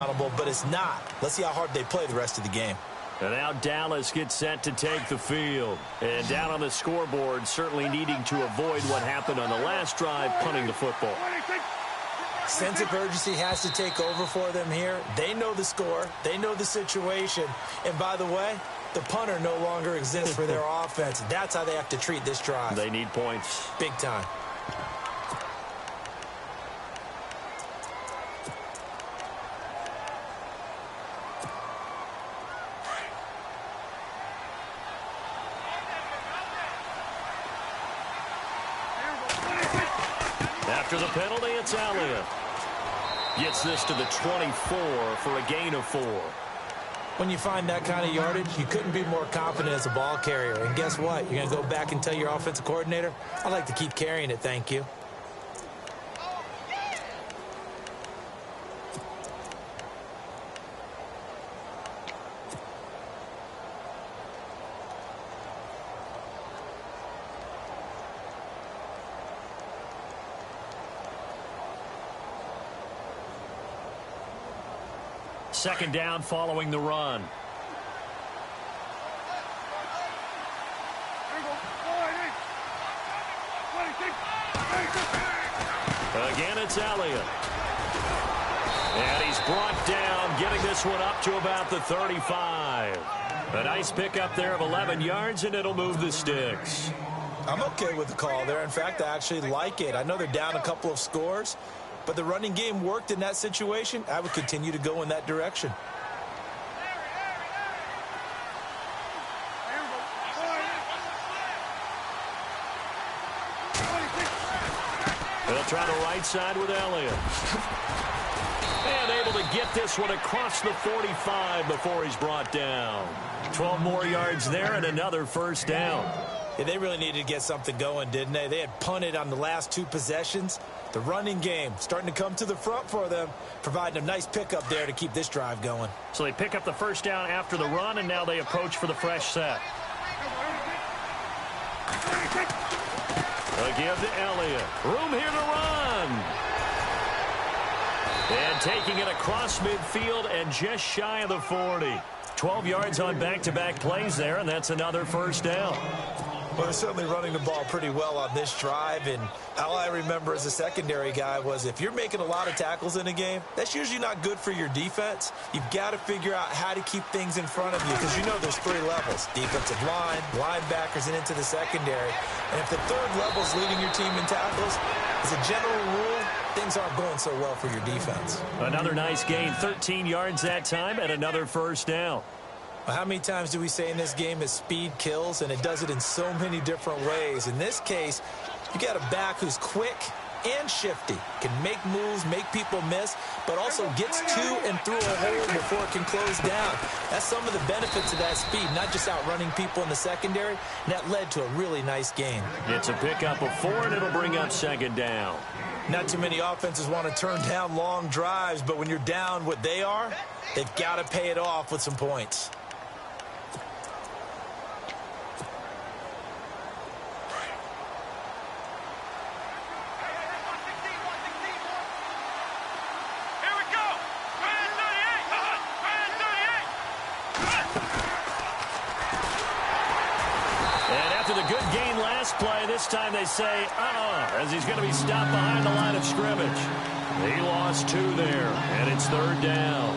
but it's not. Let's see how hard they play the rest of the game. And now Dallas gets set to take the field. And down on the scoreboard, certainly needing to avoid what happened on the last drive, punting the football. Sense of urgency has to take over for them here. They know the score. They know the situation. And by the way, the punter no longer exists for their offense. That's how they have to treat this drive. They need points. Big time. After the penalty, it's Elliott. Gets this to the 24 for a gain of 4. When you find that kind of yardage, you couldn't be more confident as a ball carrier. And guess what? You're going to go back and tell your offensive coordinator, I'd like to keep carrying it, thank you. Second down following the run. Again, it's Elliott. And he's brought down, getting this one up to about the 35. A nice pickup there of 11 yards, and it'll move the sticks. I'm okay with the call there. In fact, I actually like it. I know they're down a couple of scores, but the running game worked in that situation. I would continue to go in that direction. They'll try the right side with Elliott. And able to get this one across the 45 before he's brought down. 12 more yards there and another first down. Yeah, they really needed to get something going, didn't they? They had punted on the last 2 possessions. The running game starting to come to the front for them, providing a nice pickup there to keep this drive going. So they pick up the first down after the run, and now they approach for the fresh set. A give to Elliott. Room here to run. And taking it across midfield and just shy of the 40. 12 yards on back-to-back plays there, and that's another first down. Well, they're certainly running the ball pretty well on this drive, and all I remember as a secondary guy was if you're making a lot of tackles in a game, that's usually not good for your defense. You've got to figure out how to keep things in front of you because you know there's 3 levels, defensive line, linebackers, and into the secondary. And if the 3rd level's leading your team in tackles, as a general rule, things aren't going so well for your defense. Another nice gain, 13 yards that time, and another first down. How many times do we say in this game that speed kills, and it does it in so many different ways? In this case, you got a back who's quick and shifty, can make moves, make people miss, but also gets to and through a hole before it can close down. That's some of the benefits of that speed, not just outrunning people in the secondary, and that led to a really nice gain. It's a pickup of 4, and it'll bring up second down. Not too many offenses want to turn down long drives, but when you're down what they are, they've got to pay it off with some points. Play. This time they say, as he's going to be stopped behind the line of scrimmage. He lost 2 there, and it's 3rd down.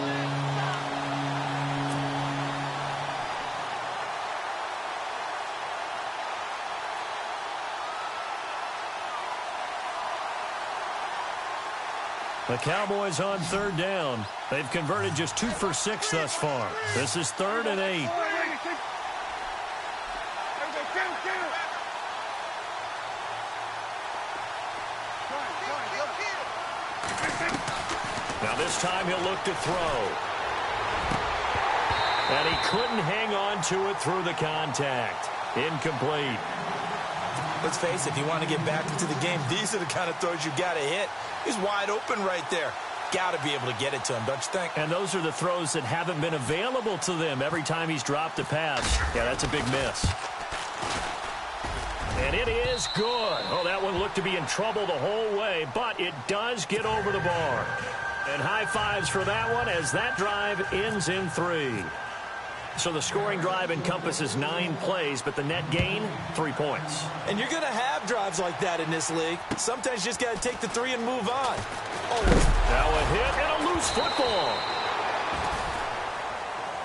The Cowboys on 3rd down. They've converted just 2 for 6 thus far. This is 3rd and 8. Now this time he'll look to throw. And he couldn't hang on to it through the contact. Incomplete. Let's face it, if you want to get back into the game, these are the kind of throws you got to hit. He's wide open right there. Got to be able to get it to him, don't you think? And those are the throws that haven't been available to them every time he's dropped a pass. Yeah, that's a big miss. And it is good. Oh, that one looked to be in trouble the whole way, but it does get over the bar. And high fives for that one as that drive ends in 3. So the scoring drive encompasses 9 plays, but the net gain, 3 points. And you're going to have drives like that in this league. Sometimes you just got to take the 3 and move on. Now a hit and a loose football.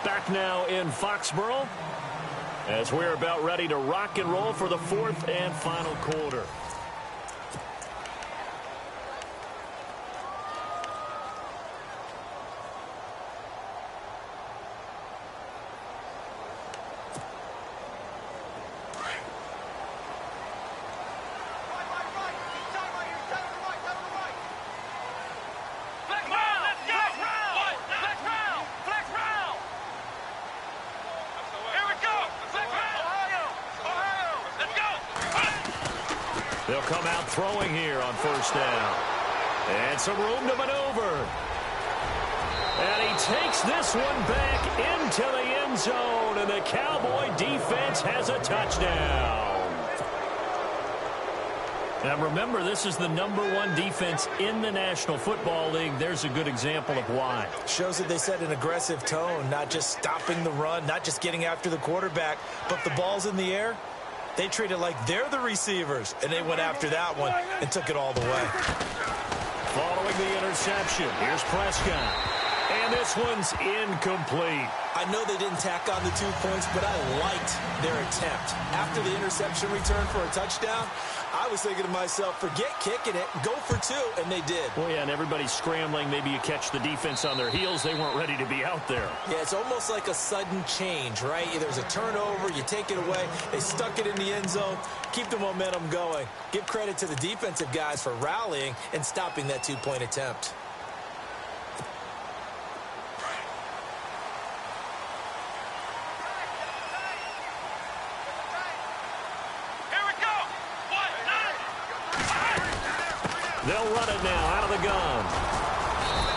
Back now in Foxborough as we're about ready to rock and roll for the 4th and final quarter. They'll come out throwing here on 1st down. And some room to maneuver. And he takes this one back into the end zone. And the Cowboy defense has a touchdown. Now remember, this is the #1 defense in the National Football League. There's a good example of why. Shows that they set an aggressive tone, not just stopping the run, not just getting after the quarterback, but if the ball's in the air, they treat it like they're the receivers, and they went after that one and took it all the way. Following the interception, here's Prescott. And this one's incomplete. I know they didn't tack on the 2 points, but I liked their attempt. After the interception return for a touchdown, I was thinking to myself, forget kicking it, go for 2, and they did. Well, yeah, and everybody's scrambling. Maybe you catch the defense on their heels. They weren't ready to be out there. Yeah, it's almost like a sudden change, right? There's a turnover, you take it away, they stuck it in the end zone, keep the momentum going. Give credit to the defensive guys for rallying and stopping that 2-point attempt. They'll run it now out of the gun.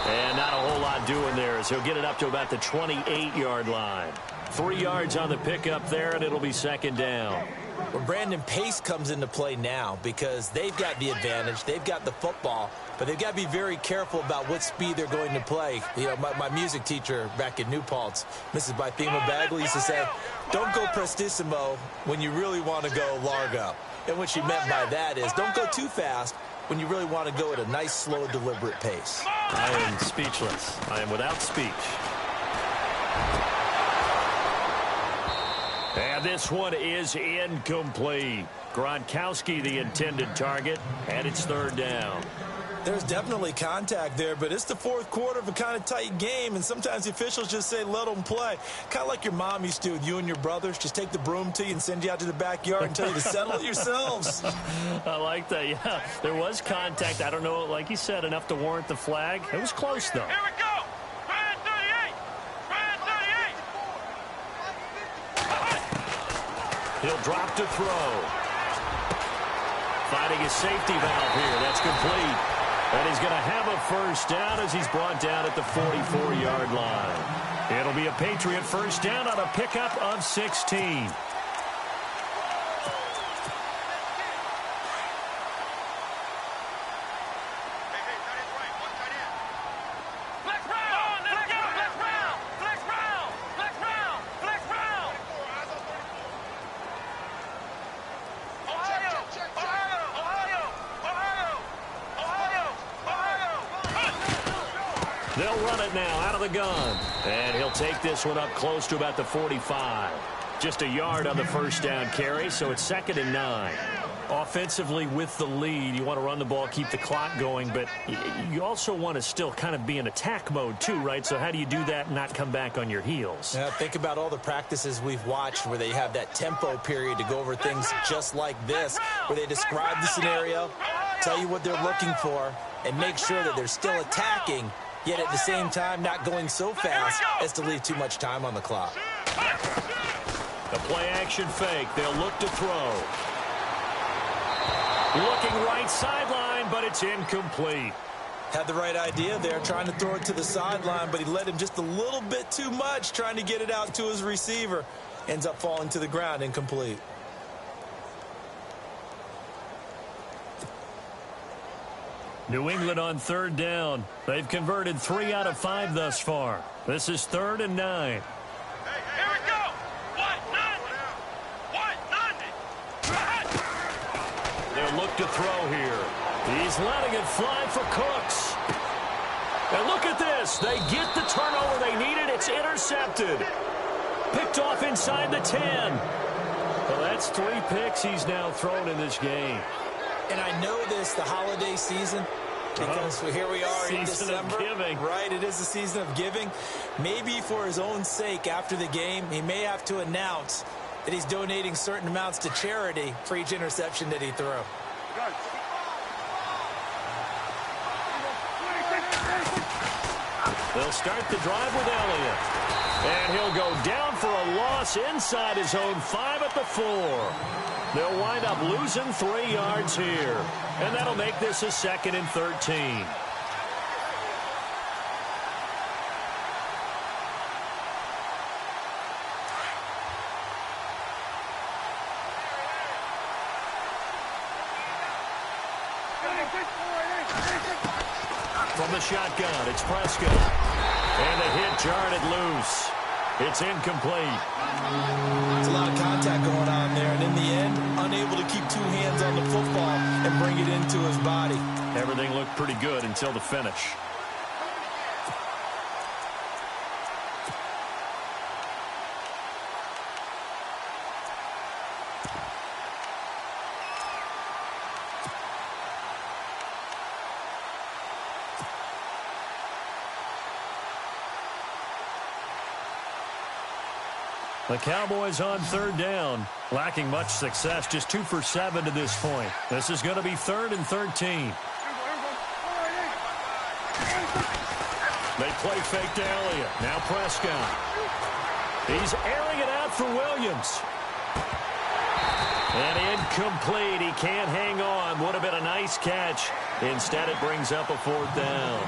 And not a whole lot doing there as he'll get it up to about the 28-yard line. 3 yards on the pickup there, and it'll be 2nd down. Well, Brandon, pace comes into play now because they've got the advantage. They've got the football, but they've got to be very careful about what speed they're going to play. You know, my music teacher back in New Paltz, Mrs. Bythema Bagley, used to say, don't go prestissimo when you really want to go largo. And what she meant by that is don't go too fast when you really want to go at a nice, slow, deliberate pace. I am speechless. I am without speech. And this one is incomplete. Gronkowski, the intended target, and it's 3rd down. There's definitely contact there, but it's the 4th quarter of a kind of tight game, and sometimes the officials just say, let them play. Kind of like your mom used to with you and your brothers. Just take the broom to you and send you out to the backyard and tell you to settle it yourselves. I like that, yeah. There was contact. I don't know, like you said, enough to warrant the flag. It was close, though. Here we go. Brad 38. Brad 38. He'll drop to throw. Finding his safety valve here. That's complete. And he's going to have a 1st down as he's brought down at the 44-yard line. It'll be a Patriot 1st down on a pickup of 16. They'll run it now out of the gun. And he'll take this one up close to about the 45. Just a yard on the 1st down carry, so it's 2nd and 9. Offensively with the lead, you want to run the ball, keep the clock going, but you also want to still kind of be in attack mode too, right? So how do you do that and not come back on your heels? Yeah, think about all the practices we've watched where they have that tempo period to go over things just like this, where they describe the scenario, tell you what they're looking for, and make sure that they're still attacking, yet at the same time not going so fast as to leave too much time on the clock. The play-action fake. They'll look to throw. Looking right sideline, but it's incomplete. Had the right idea there, trying to throw it to the sideline, but he led him just a little bit too much, trying to get it out to his receiver. Ends up falling to the ground, incomplete. New England on third down. They've converted 3 out of 5 thus far. This is 3rd and 9. Here we go. 1-9. They'll look to throw here. He's letting it fly for Cooks. And look at this. They get the turnover they needed. It's intercepted. Picked off inside the 10. Well, that's 3 picks he's now thrown in this game. And I know this, the holiday season, because here we are in December. Season of giving. Right, it is the season of giving. Maybe for his own sake after the game, he may have to announce that he's donating certain amounts to charity for each interception that he threw. They'll start the drive with Elliott. And he'll go down for a loss inside his own 5 at the 4. They'll wind up losing 3 yards here. And that'll make this a 2nd and 13. From the shotgun, it's Prescott. And a hit jarred it loose. It's incomplete. There's a lot of contact going on there, and in the end, unable to keep 2 hands on the football and bring it into his body. Everything looked pretty good until the finish. The Cowboys on third down, lacking much success, just 2 for 7 to this point. This is going to be 3rd and 13. They play fake to Elliott. Now Prescott. He's airing it out for Williams. And incomplete. He can't hang on. Would have been a nice catch. Instead, it brings up a 4th down.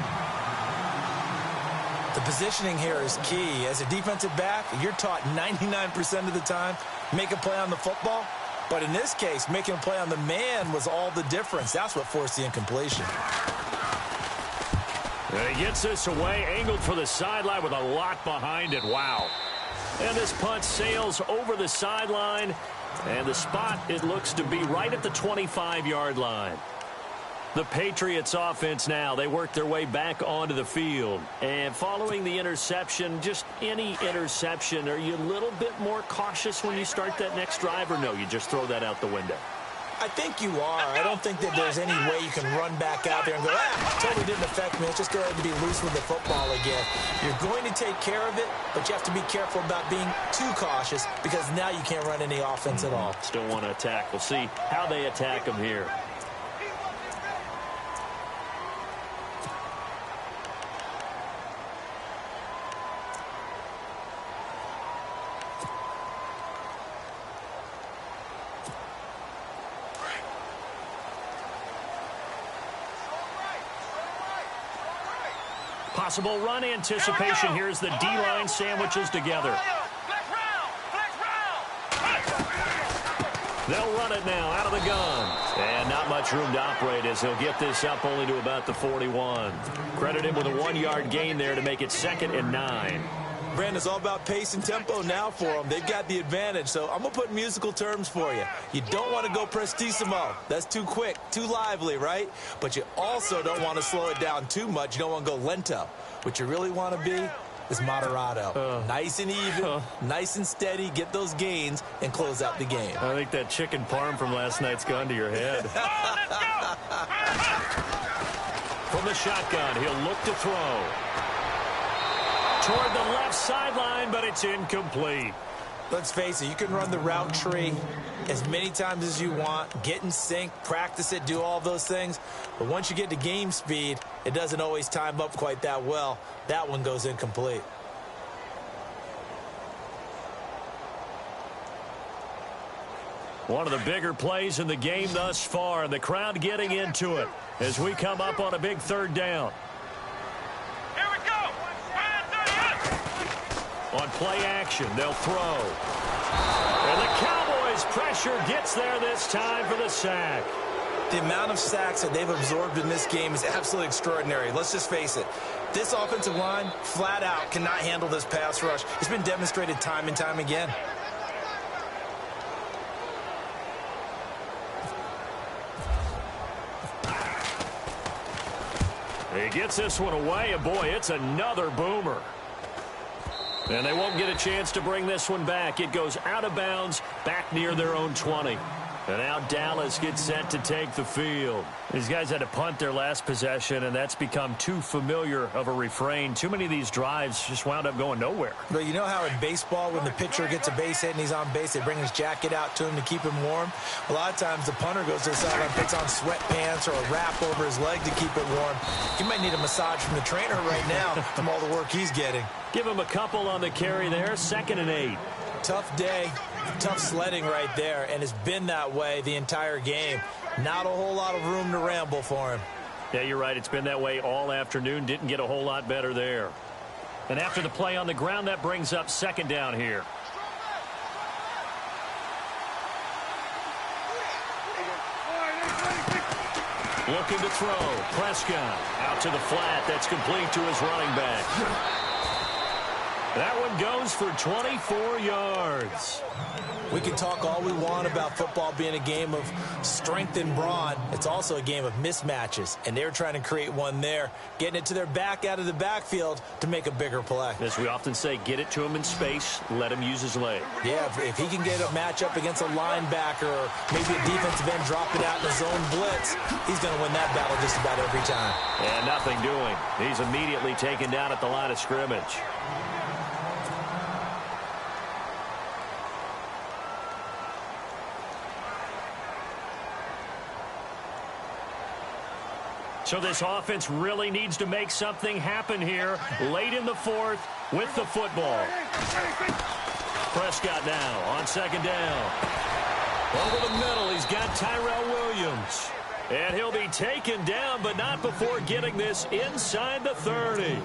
The positioning here is key. As a defensive back, you're taught 99% of the time, make a play on the football. But in this case, making a play on the man was all the difference. That's what forced the incompletion. And he gets this away, angled for the sideline with a lot behind it. Wow. And this punt sails over the sideline. And the spot, it looks to be right at the 25-yard line. The Patriots offense now, they work their way back onto the field. And following the interception, just any interception, are you a little bit more cautious when you start that next drive, or no, you just throw that out the window? I think you are. I don't think that there's any way you can run back out there and go, totally didn't affect me. Let's just go ahead and be loose with the football again. You're going to take care of it, but you have to be careful about being too cautious because now you can't run any offense at all. Still want to attack. We'll see how they attack them here. Possible run anticipation. Here's the D-line sandwiches together. They'll run it now out of the gun. And not much room to operate as he'll get this up only to about the 41. Credit him with a 1-yard gain there to make it 2nd and 9. Brandon, it's all about pace and tempo now for them. They've got the advantage, so I'm going to put musical terms for you. You don't want to go prestissimo. That's too quick, too lively, right? But you also don't want to slow it down too much. You don't want to go lento. What you really want to be is moderato. Nice and even, nice and steady, get those gains, and close out the game. I think that chicken parm from last night's gone to your head. From the shotgun, he'll look to throw. Toward the left sideline, but it's incomplete. Let's face it, you can run the route tree as many times as you want, get in sync, practice it, do all those things. But once you get to game speed, it doesn't always time up quite that well. That one goes incomplete. One of the bigger plays in the game thus far, and the crowd getting into it as we come up on a big 3rd down. On play action, they'll throw. And the Cowboys pressure gets there this time for the sack. The amount of sacks that they've absorbed in this game is absolutely extraordinary. Let's just face it. This offensive line, flat out, cannot handle this pass rush. It's been demonstrated time and time again. He gets this one away, and boy, it's another boomer. And they won't get a chance to bring this one back. It goes out of bounds, back near their own 20. And now Dallas gets set to take the field. These guys had to punt their last possession, and that's become too familiar of a refrain. Too many of these drives just wound up going nowhere. But you know how in baseball, when the pitcher gets a base hit and he's on base, they bring his jacket out to him to keep him warm? A lot of times the punter goes to the sideline, puts on sweatpants or a wrap over his leg to keep it warm. He might need a massage from the trainer right now from all the work he's getting. Give him a couple on the carry there, 2nd and 8. Tough day, tough sledding right there, and it's been that way the entire game. Not a whole lot of room to ramble for him. Yeah, you're right. It's been that way all afternoon. Didn't get a whole lot better there. And after the play on the ground, that brings up 2nd down here. Looking to throw. Prescott out to the flat. That's complete to his running back. That one goes for 24 yards. We can talk all we want about football being a game of strength and brawn. It's also a game of mismatches, and they're trying to create one there, getting it to their back out of the backfield to make a bigger play. As we often say, get it to him in space, let him use his leg. Yeah, if he can get a matchup against a linebacker or maybe a defensive end, drop it out in a zone blitz, he's going to win that battle just about every time. And nothing doing. He's immediately taken down at the line of scrimmage. So this offense really needs to make something happen here late in the 4th with the football. Prescott now on 2nd down. Over the middle, he's got Tyrell Williams. And he'll be taken down, but not before getting this inside the 30.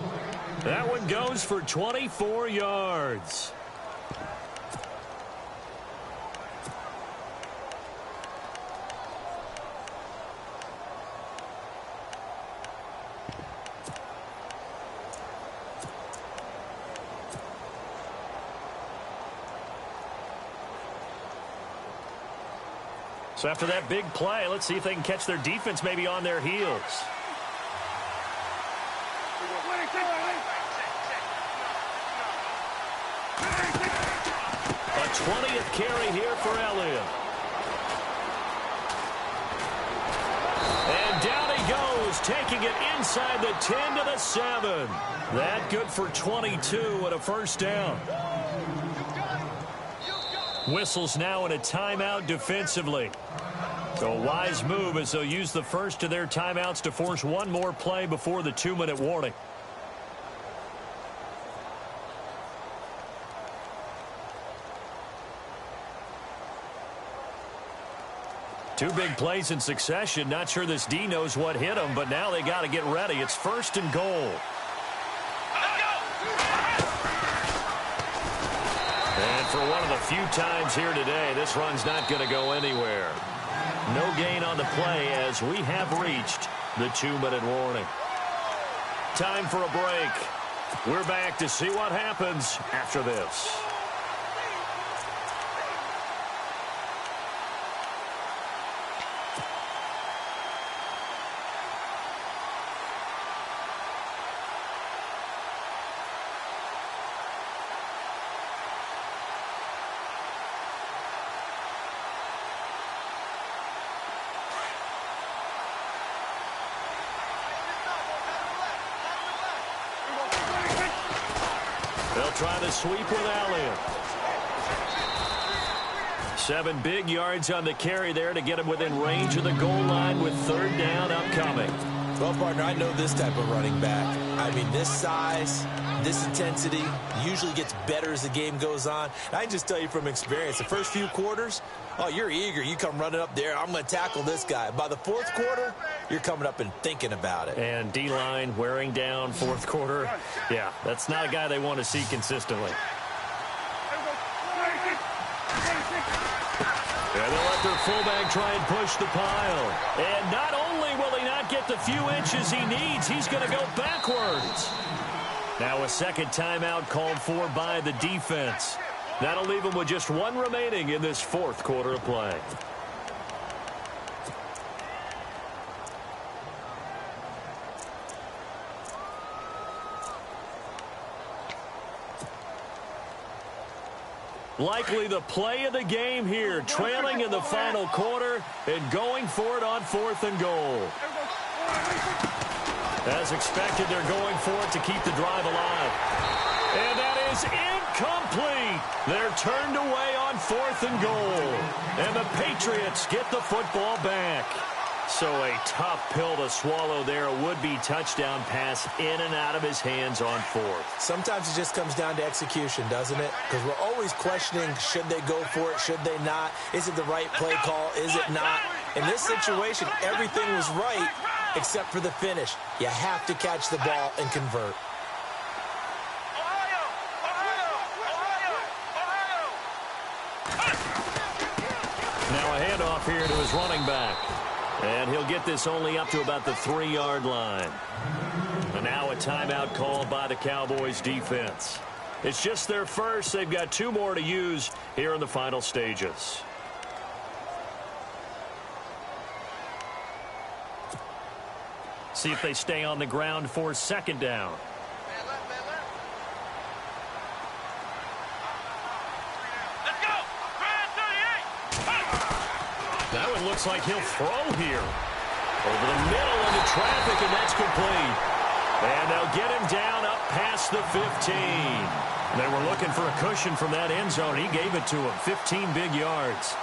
That one goes for 24 yards. So after that big play, let's see if they can catch their defense maybe on their heels. A 20th carry here for Elliott. And down he goes, taking it inside the 10 to the 7. That good for 22 and a 1st down. Whistles now in a timeout defensively. So a wise move as they'll use the first of their timeouts to force one more play before the 2-minute warning. Two big plays in succession. Not sure this D knows what hit him, but now they got to get ready. It's 1st and goal. And for one of the few times here today, this run's not going to go anywhere. No gain on the play as we have reached the 2-minute warning. Time for a break. We're back to see what happens after this. They'll try the sweep with Elliott. 7 big yards on the carry there to get him within range of the goal line with 3rd down upcoming. Well, partner, I know this type of running back. I mean, this size, this intensity usually gets better as the game goes on. And I can just tell you from experience, the first few quarters, oh, you're eager. You come running up there, I'm going to tackle this guy. By the 4th quarter, you're coming up and thinking about it. And D-line wearing down 4th quarter. Yeah, that's not a guy they want to see consistently. And they'll let their fullback try and push the pile. And not only will he not get the few inches he needs, he's going to go backwards. Now a second timeout called for by the defense. That'll leave him with just one remaining in this fourth quarter of play. Likely the play of the game here, trailing in the final quarter and going for it on 4th and goal. As expected, they're going for it to keep the drive alive. And that is incomplete. They're turned away on 4th and goal. And the Patriots get the football back. So a tough pill to swallow there. A would-be touchdown pass in and out of his hands on 4th. Sometimes it just comes down to execution, doesn't it? Because we're always questioning, should they go for it, should they not? Is it the right play call, is it not? In this situation, everything was right except for the finish. You have to catch the ball and convert. Now a handoff here to his running back. And he'll get this only up to about the 3-yard line. And now a timeout called by the Cowboys defense. It's just their first. They've got 2 more to use here in the final stages. See if they stay on the ground for 2nd down. That one looks like he'll throw here. Over the middle into traffic, and that's complete. And they'll get him down up past the 15. They were looking for a cushion from that end zone. He gave it to him. 15 big yards.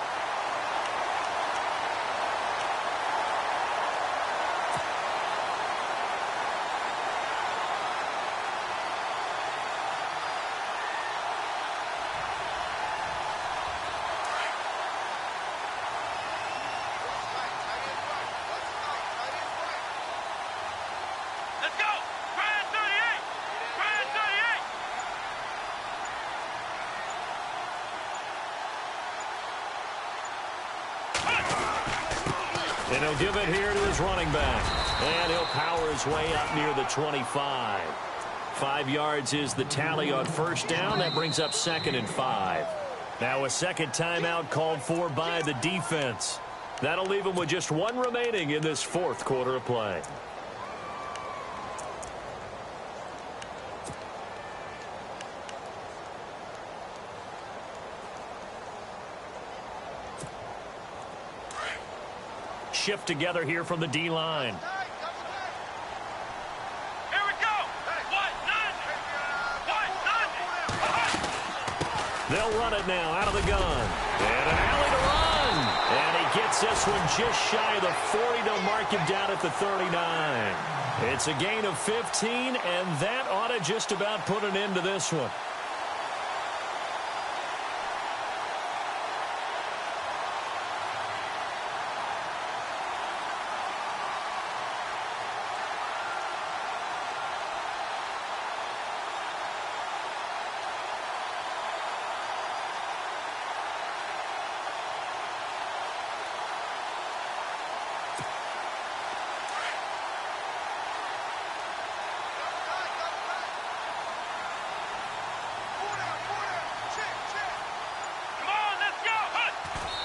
And he'll give it here to his running back. And he'll power his way up near the 25. 5 yards is the tally on 1st down. That brings up 2nd and 5. Now a second timeout called for by the defense. That'll leave him with just 1 remaining in this 4th quarter of play. Shift together here from the D-line. Here we go. They'll run it now out of the gun. And an alley to run. And he gets this one just shy of the 40 to mark him down at the 39. It's a gain of 15, and that ought to just about put an end to this one.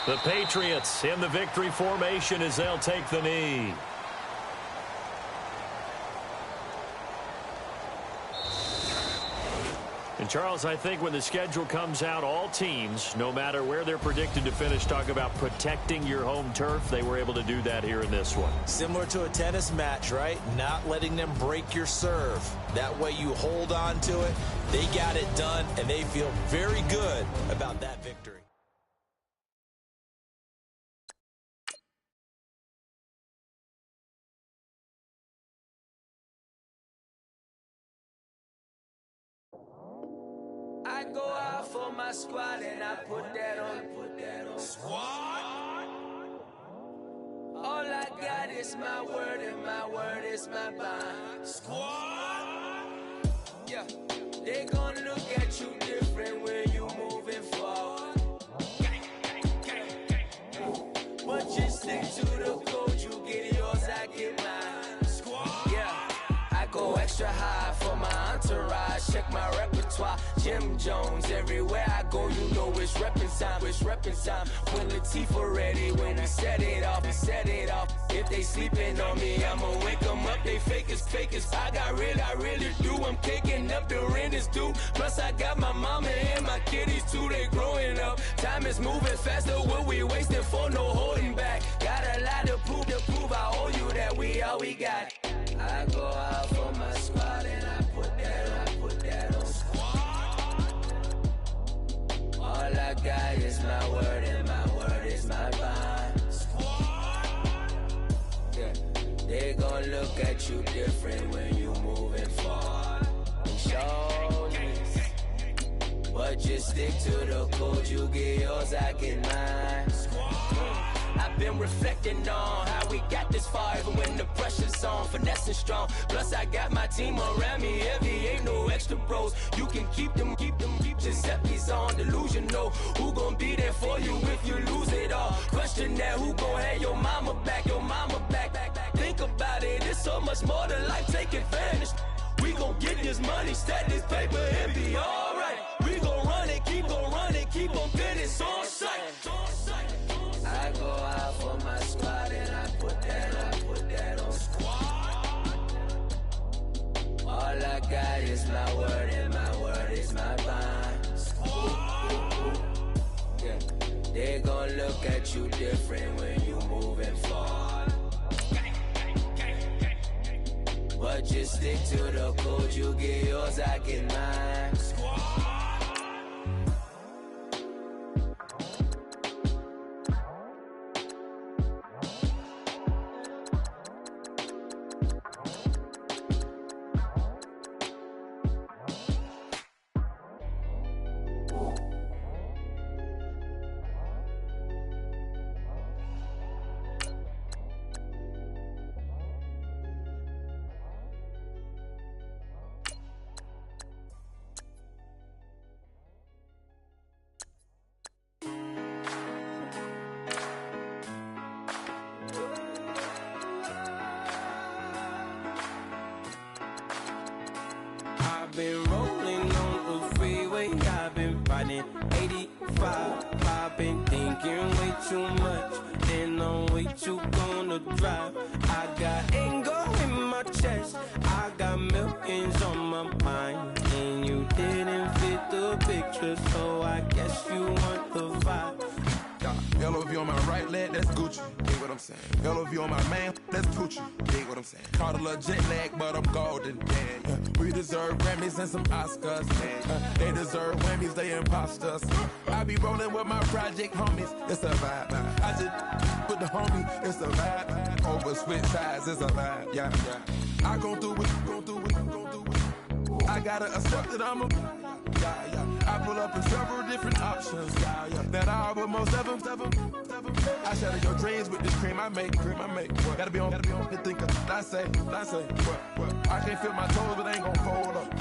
The Patriots in the victory formation as they'll take the knee. And Charles, I think when the schedule comes out, all teams, no matter where they're predicted to finish, talk about protecting your home turf. They were able to do that here in this one. Similar to a tennis match, right? Not letting them break your serve. That way you hold on to it. They got it done, and they feel very good about that victory. I go out for my squad and I put that on. Squad? All I got is my word and my word is my bond. Squad? Yeah, they gon' look at you different when you moving forward. my repertoire. Jim Jones, everywhere I go, you know it's reppin' time. It's reppin' time. When Latifah ready, when we set it off, we set it off. If they sleeping on me, I'ma wake them up. They fakers. I really do. I'm kicking up the rent is due. Plus I got my mama and my kiddies too. They growing up. Time is moving faster. What we wasting for? No holding back. Got a lot to prove. I owe you that we all we got. I go out for my squad and I put that on squad. All I got is my word and my word is my bond. Yeah. They gon' look at you different when you moving forward. Show this. But just stick to the code. You get yours, I get mine. I've been reflecting on how we got this far, even when the pressure's on, finessing strong. Plus I got my team around me heavy, ain't no extra bros. You can keep them. Giuseppe's on delusional. Who gon' be there for you if you lose it all? Question that, who gon' have your mama back? Think about it, it's so much more to life, take advantage. We gon' get this money, stack this paper, and be alright. We gon' run it, keep on running, keep on getting on sight. I go out for my squad and I put that on squad. All I got is my word and my word is my bond. Yeah. They gon' look at you different when you moving forward. But just stick to the code, you get yours, I get mine. Been rolling on the freeway, I've been riding 85. I've been thinking way too much, and I'm way too gonna drive. I got anger in my chest, I got millions on my mind, and you didn't fit the picture, so I guess you want the vibe. LOV on my right leg, that's Gucci. Dig what I'm saying? LOV on my man, that's Gucci. Dig what I'm saying? Caught a little jet lag, but I'm golden. Yeah. We deserve Grammys and some Oscars. They deserve whammies, they imposters. I be rolling with my project homies, it's a vibe. I just with the homie, it's a vibe. Over switch sides, it's a vibe. Yeah. I gon' do it. I gotta accept that I'm a. I pull up in several different options. That I will most ever. I shatter your dreams with this cream I make. Gotta be on the thinker. I say. What? I can't feel my toes, but ain't gon' fold up.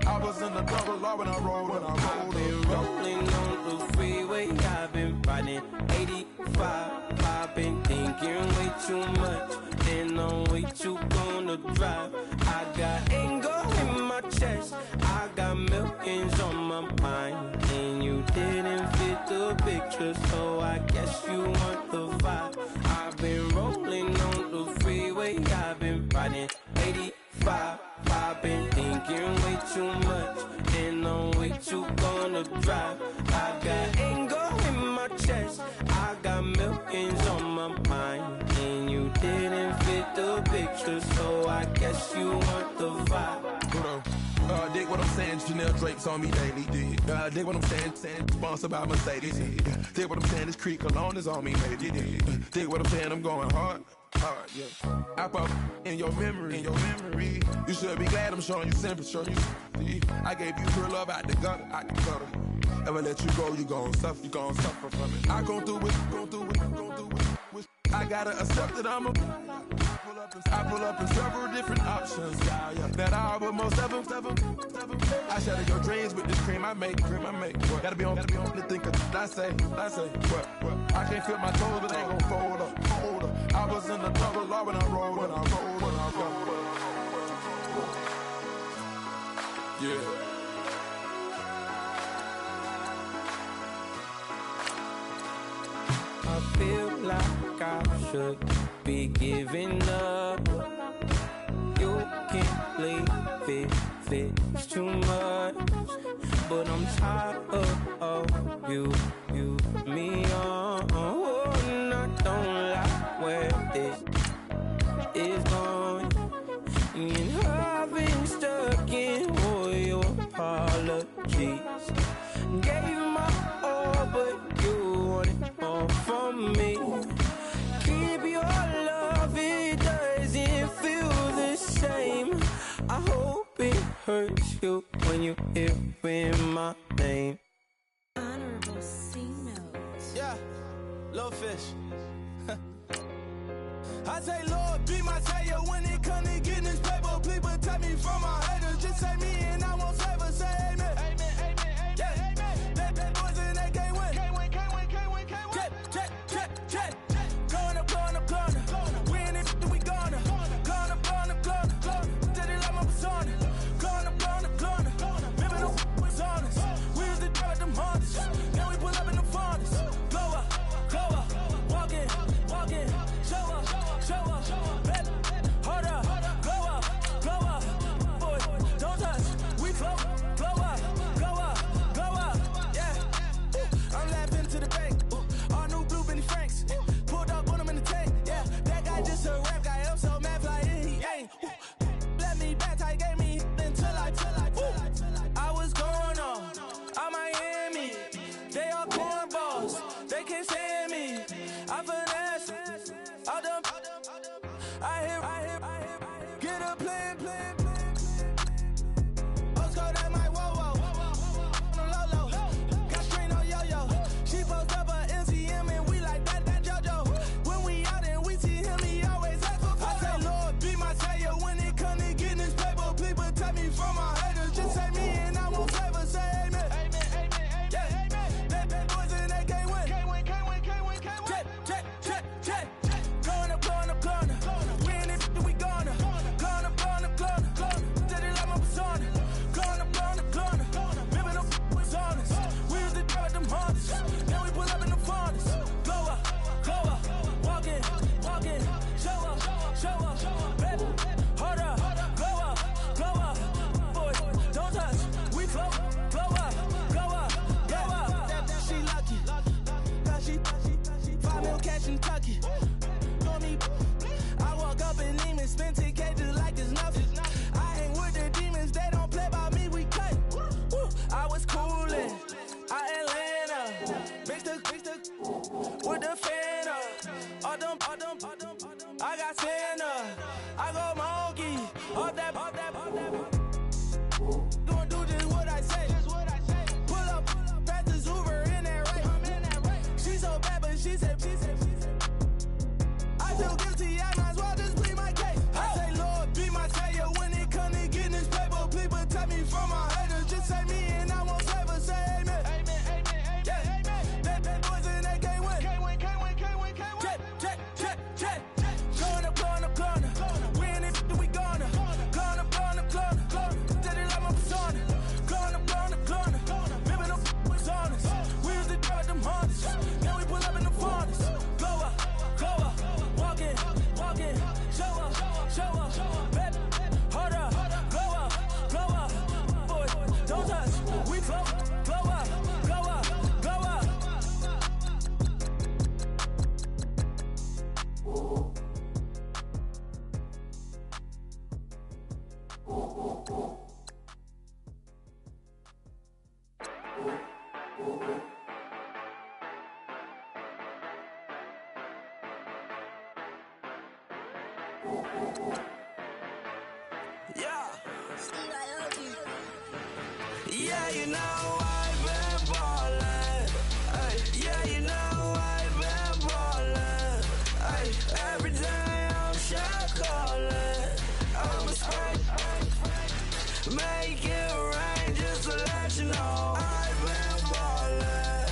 I was in the double law when I rolled. I've been rolling on the freeway, I've been riding 85. I've been thinking way too much, and I'm way too gonna drive. I got anger in my chest, I got millions on my mind, and you didn't fit the picture, so I guess you want the vibe. I've been rolling on the freeway, I've been riding 85. I've been thinking way too much, and I'm way too gonna drive. I got anger in my chest, I got millions on my mind, and you didn't fit the picture, so I guess you want the vibe. Dig what I'm saying, Chanel drapes on me daily. Dig what I'm saying, sponsored by Mercedes. Dig what I'm saying, this Creek Cologne is on me, baby. Dig what I'm saying, I'm going hard, yeah. I pop in your memory. You should be glad I'm showing you sympathy. I gave you pure love out the gutter, I can cut them. Ever let you go, you gon' suffer from it. I gon' do it. I gotta accept that I'm a. I pull up in several different options. That I will most ever. I shatter your dreams with this cream I make. Gotta be on the thinker. I say. What? I can't feel my toes, but ain't gon' fold up. I was in the double law when I rolled. Yeah. I feel like I should be giving up. You can't leave it, it's too much. But I'm tired of you, me on. And I don't like where this is going. And I've been stuck in all your apologies. Gave my all, but you want it all from me. Keep your love, it doesn't feel the same. I hope it hurts you when you hear my name. Honorable C notes. Yeah, little fish. I say, Lord, be my savior when it comes to getting this paper. Please protect me from my haters. Just say me and I won't save us. Say amen. Amen, amen, amen. Yeah, amen. That boys in that can't win. Can't win, can't win, can't win, can't win. Check. Going up. Win it, we gonna. Going up. Did it like my persona. Going up. Remember the was honest. We was the drug them hardest. Now we pull up in the furnace. Glow up. Walking. Show up. Bet. Hold up. Glow up. Boy, don't touch. We flow. Glow up. Yeah. I'm laughing to the bank. All new blue Benny Franks. Pulled up on him in the tank. Yeah. That guy just a rap guy. I'm so mad flying. He ain't. Let me back. I gave me until I was going on. I'm Miami. They all cornballs. They can't stand me. I finesse. All them. I hear. Get a plan. Oscar, that my whoa. Low. Got strain on yo. She post up a MCM and we like that JoJo. When we out and we see him, he always ask for photo. I say, Lord, be my savior when it comes to getting this paper. Please protect me from my haters. Just say me and I won't save us. Say amen. Amen. Yeah. That boys in that can't win. Can't win. Check. Going up. Win it, we gonna. Going up. Did it like my persona. Going up. Remember the was honest. We was the drug them hardest. Now we pull up in the furnace. Glow up. Walking. Show up. Bet. Hold up. Glow up. Boy, don't touch. We flow. Glow up. She lucky. Cause she 5 mil cash in Tucky. Know me. I walk up in demons, spend 10K just like it's nothing. I hang with the demons, they don't play by me, we cut. I was coolin', Atlanta, mixed with the Fanta. All them, I got Santa, I go monkey, all that. Gonna do just what I say. Pull up, past the Uber in that race. She so bad, but she said. I feel guilty, I might as well just plead my case. I say, Lord, be my savior when it comes to getting this paper. Please protect me from my haters. Just say me and I won't save us. Say amen. Amen. Yeah. That boys in that can't win. Can't win. Check. Going up. Win it, we gonna. Going up. Did it like my persona. Going up. Remember the was honest. We was the drug them hardest. Now we pull up in the furnace. Glow up. Walking. Show up. Bet. Hold up. Glow up. Boy, don't touch. We flow. Glow up. Yeah, you know I've been ballin'. Yeah, you know I've been ballin'. Every day I'm shot callin'. I'm a straight. Make it rain just to let you know I've been ballin'.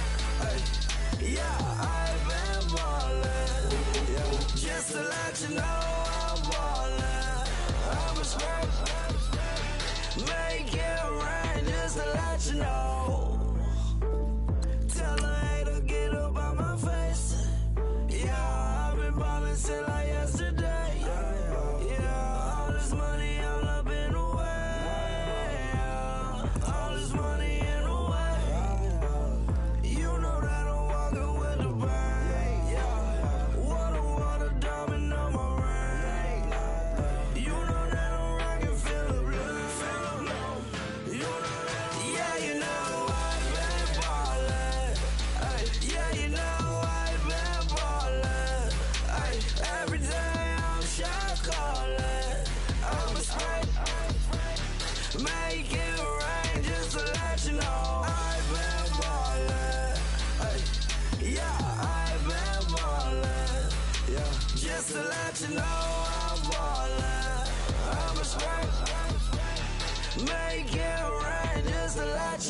Yeah, I've been ballin'. Just to let you know I'm ballin'. I'm a straight. Make it rain just to let you know. Tell her hater get up on my face.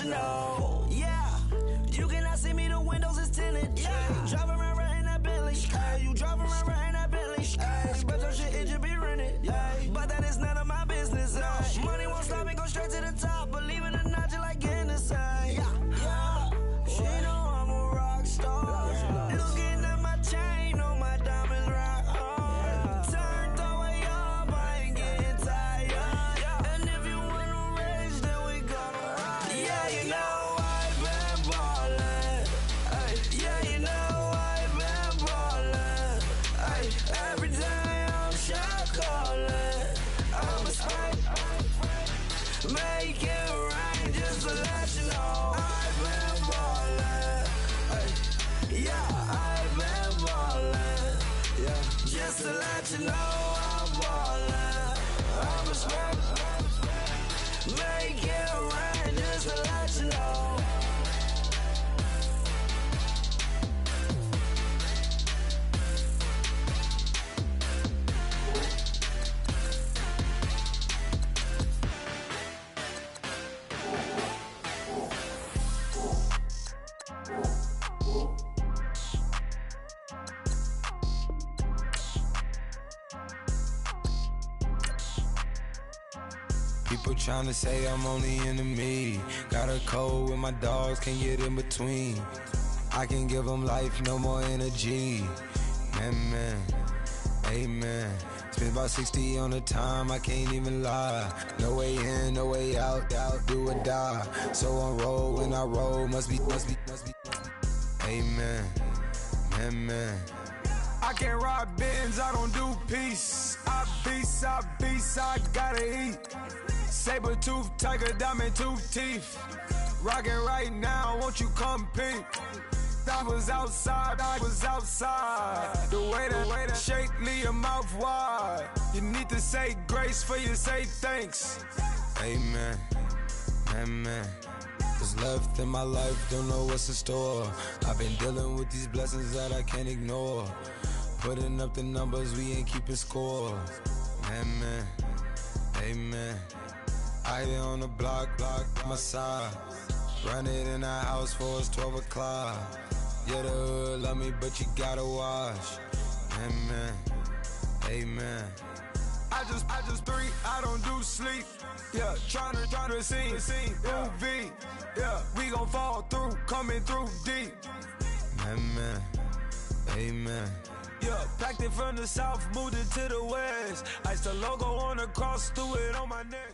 you know. Yeah, you cannot see me, the windows is tinted. Yeah, driving around right in that Bentley. Hey, you driving around right in that Bentley. Hey, but your shit, it should be rented. Yeah, but that is none of my business. Money won't stop me, go straight to the top. Believe it or not, you like getting the same. Yeah, she know I'm a rock star. Looking at my chain, on my diamonds right hard. Turned the way up, I ain't getting tired. And if you wanna race, then we gonna ride. Yeah, you know I've been ballin'. Ay, yeah, you know I've been ballin'. Ay, every day I'm shot callin'. I'm a spike, make it rain just to let you know. I've been ballin'. Ay, yeah, I've been ballin'. Yeah, just to let you know I'm ballin'. I'm a spike, make it rain just to let you know. People tryna say I'm only enemy. Got a code with my dogs, can't get in between. I can give them life, no more energy. Man, amen. Spent about 60 on the time, I can't even lie. No way in, no way out, do or die. So on road, when I roll, must be. Amen, man. I can't ride Benz, I don't do peace. I beast, I gotta eat. Saber tooth, tiger, diamond tooth teeth. Rockin' right now, won't you come peep? I was outside. The way that shake, leave your mouth wide. You need to say grace for you say thanks. Amen, man. What's left in my life, don't know what's in store. I've been dealing with these blessings that I can't ignore. Putting up the numbers, we ain't keeping score. Man, amen. I here on the block, my side. Run it in the house for us 12 o'clock. Yeah, the hood love me, but you gotta watch. Amen. I just three, I don't do sleep. Yeah, tryna see UV. Yeah, we gon' fall through, coming through deep. Amen. Yeah, packed it from the south, moved it to the west. Iced the logo on the cross, threw it on my neck.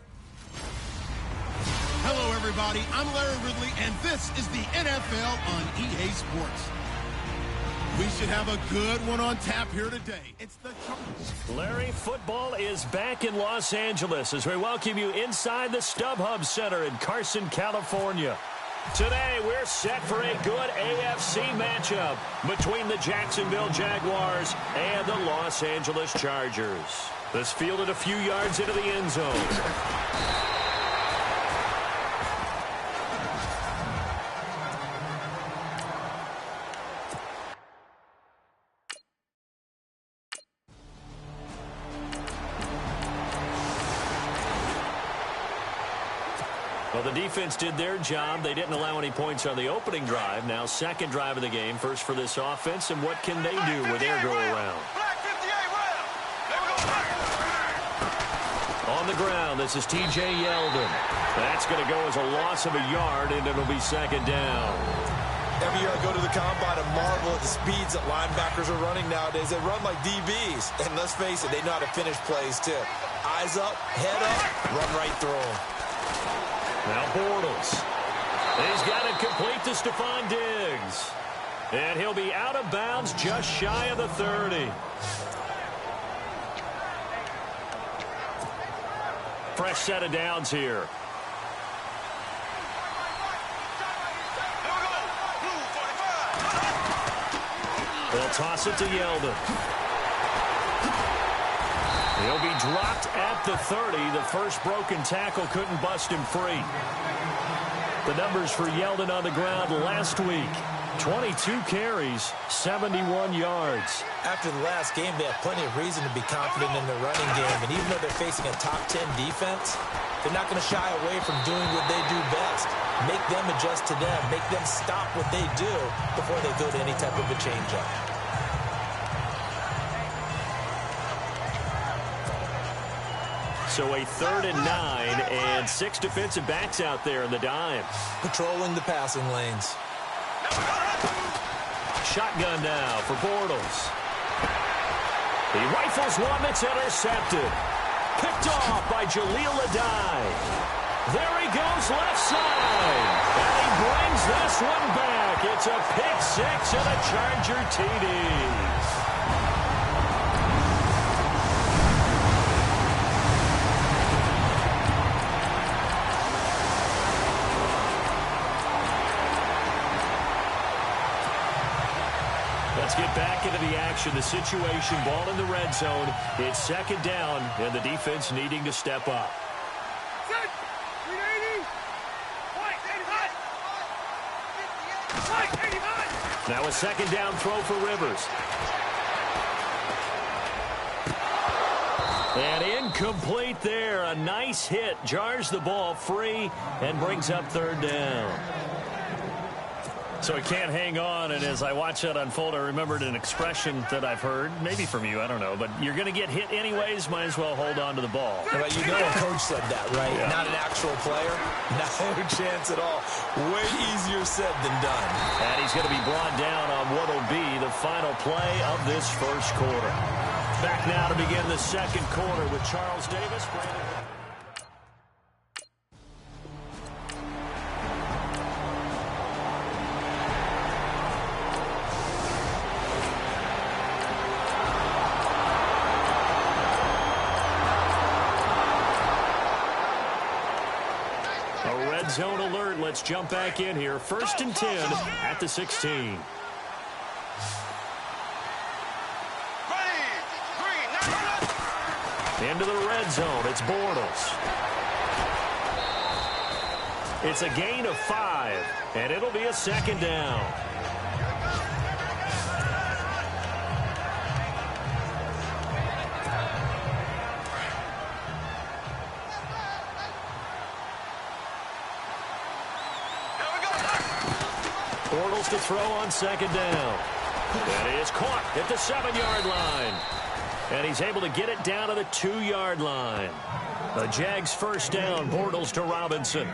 Hello, everybody. I'm Larry Ridley, and this is the NFL on EA Sports. We should have a good one on tap here today. It's the Larry, football is back in Los Angeles as we welcome you inside the StubHub Center in Carson, California. Today, we're set for a good AFC matchup between the Jacksonville Jaguars and the Los Angeles Chargers. This fielded a few yards into the end zone. Well, the defense did their job. They didn't allow any points on the opening drive. Now, second drive of the game, first for this offense. And what can they do with their go-around? On the ground, this is T.J. Yeldon. That's going to go as a loss of a yard, and it'll be second down. Every year I go to the combine and marvel at the speeds that linebackers are running nowadays. They run like DBs. And let's face it, they know how to finish plays, too. Eyes up, head up, run right through them. Now Bortles. He's got it complete to Stephon Diggs. And he'll be out of bounds just shy of the 30. Fresh set of downs here. They'll toss it to Yeldon. He'll be dropped at the 30. The first broken tackle couldn't bust him free. The numbers for Yeldon on the ground last week. 22 carries, 71 yards. After the last game, they have plenty of reason to be confident in their running game. And even though they're facing a top 10 defense, they're not going to shy away from doing what they do best. Make them adjust to them. Make them stop what they do before they go to any type of a change-up. So a 3rd and 9 and 6 defensive backs out there in the dime. Patrolling the passing lanes. Shotgun now for Bortles. He rifles one that's intercepted. Picked off by Jaleel Adai. There he goes left side. And he brings this one back. It's a pick 6 and a Charger TD. Let's get back into the action. The situation, ball in the red zone. It's 2nd down, and the defense needing to step up. Now a 2nd down throw for Rivers. And incomplete there. A nice hit. Jars the ball free and brings up 3rd down. So he can't hang on, and as I watch that unfold, I remembered an expression that I've heard, maybe from you, I don't know, but you're going to get hit anyways, might as well hold on to the ball. But you know a coach said that, right? Yeah. Not an actual player. No chance at all. Way easier said than done. And he's going to be brought down on what will be the final play of this 1st quarter. Back now to begin the 2nd quarter with Charles Davis. Zone alert. Let's jump back in here. 1st and 10 at the 16. Into the red zone. It's Bortles. It's a gain of 5, and it'll be a 2nd down. Bortles to throw on 2nd down. That is caught at the 7-yard line. And he's able to get it down to the 2-yard line. The Jags 1st down. Bortles to Robinson.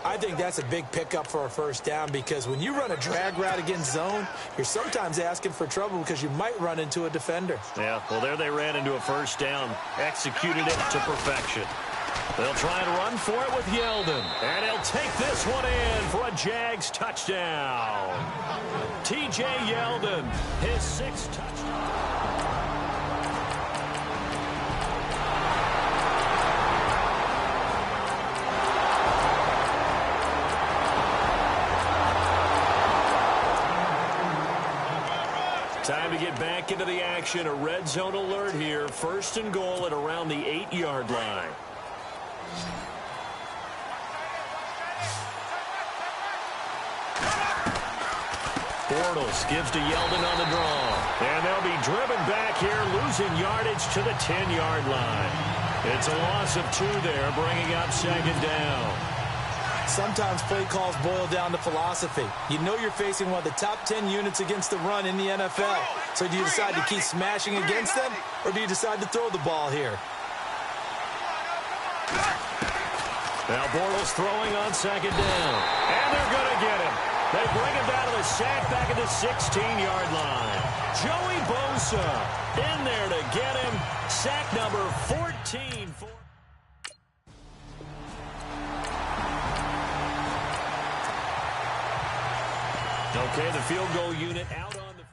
I think that's a big pickup for a 1st down because when you run a drag route against zone, you're sometimes asking for trouble because you might run into a defender. Yeah, well, there they ran into a 1st down. Executed it to perfection. They'll try and run for it with Yeldon. And he'll take this one in for a Jags touchdown. T.J. Yeldon, his 6th touchdown. Time to get back into the action. A red zone alert here. 1st and goal at around the 8-yard line. Bortles gives to Yeldon on the draw. And they'll be driven back here, losing yardage to the 10-yard line. It's a loss of 2 there, bringing up 2nd down. Sometimes play calls boil down to philosophy. You know you're facing one of the top 10 units against the run in the NFL. So do you decide to keep smashing against them, or do you decide to throw the ball here? Now Bortles throwing on 2nd down. And they're going to get him. They bring him down to the sack back at the 16-yard line. Joey Bosa in there to get him. Sack number 14 for... Okay, the field goal unit out on the...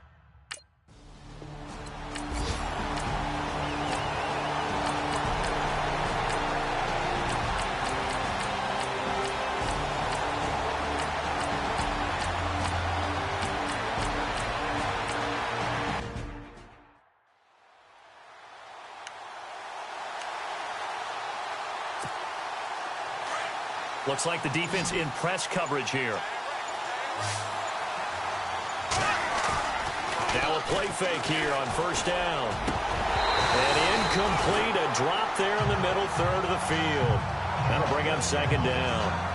Looks like the defense in press coverage here. Now a play fake here on first down. And incomplete, a drop there in the middle third of the field. That'll bring up second down.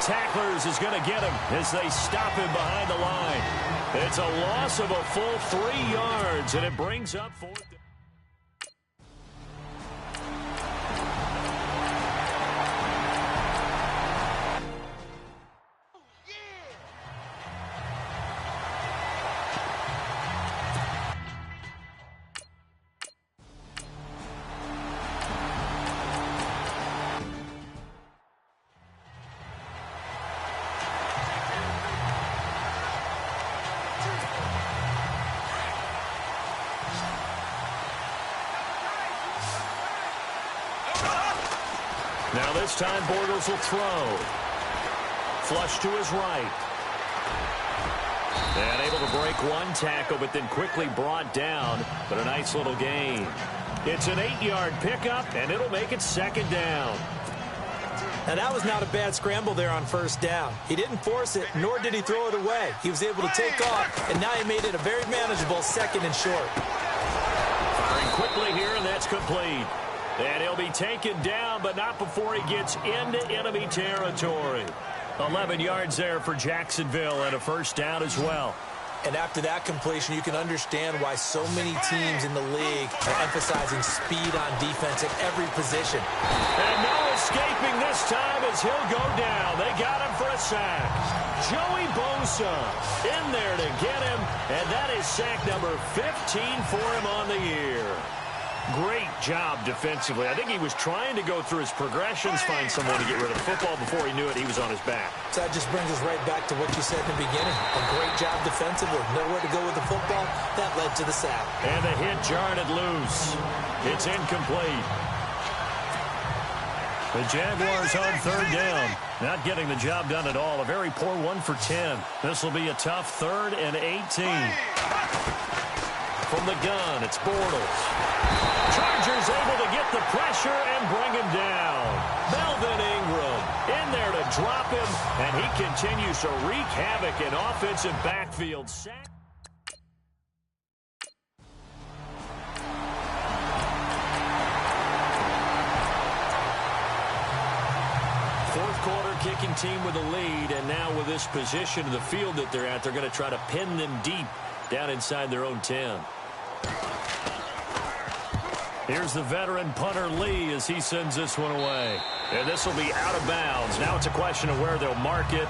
Tacklers is going to get him as they stop him behind the line. It's a loss of a full 3 yards, and it brings up fourth down. Now this time Bortles will throw. Flush to his right. And able to break one tackle, but then quickly brought down. But a nice little gain. It's an 8-yard pickup, and it'll make it second down. And that was not a bad scramble there on first down. He didn't force it, nor did he throw it away. He was able to take off, and now he made it a very manageable second and short. Firing quickly here, and that's complete. And he'll be taken down, but not before he gets into enemy territory. 11 yards there for Jacksonville and a first down as well. And after that completion, you can understand why so many teams in the league are emphasizing speed on defense at every position. And no escaping this time as he'll go down. They got him for a sack. Joey Bosa in there to get him, and that is sack number 15 for him on the year. Great job defensively. I think he was trying to go through his progressions, find someone to get rid of the football. Before he knew it, he was on his back. So that just brings us right back to what you said in the beginning. A great job defensively. Nowhere to go with the football. That led to the sack. And the hit jarred it loose. It's incomplete. The Jaguars on third down. Not getting the job done at all. A very poor 1 for 10. This will be a tough 3rd and 18. From the gun, it's Bortles. Chargers able to get the pressure and bring him down. Melvin Ingram in there to drop him, and he continues to wreak havoc in offensive backfield. Sack. Fourth quarter kicking team with a lead, and now with this position of the field that they're at, they're going to try to pin them deep down inside their own 10. Here's the veteran punter Lee as he sends this one away. And this will be out of bounds. Now it's a question of where they'll mark it.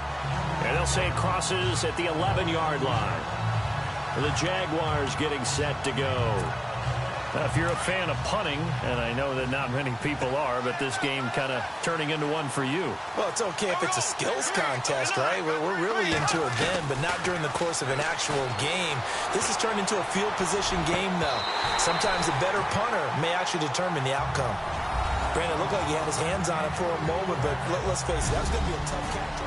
And they'll say it crosses at the 11-yard line. The Jaguars getting set to go. If you're a fan of punting, and I know that not many people are, but this game kind of turning into one for you. Well, it's okay if it's a skills contest, right? We're really into it then, but not during the course of an actual game. This has turned into a field position game, though. Sometimes a better punter may actually determine the outcome. Brandon, it looked like he had his hands on it for a moment, but let's face it, that was going to be a tough catch.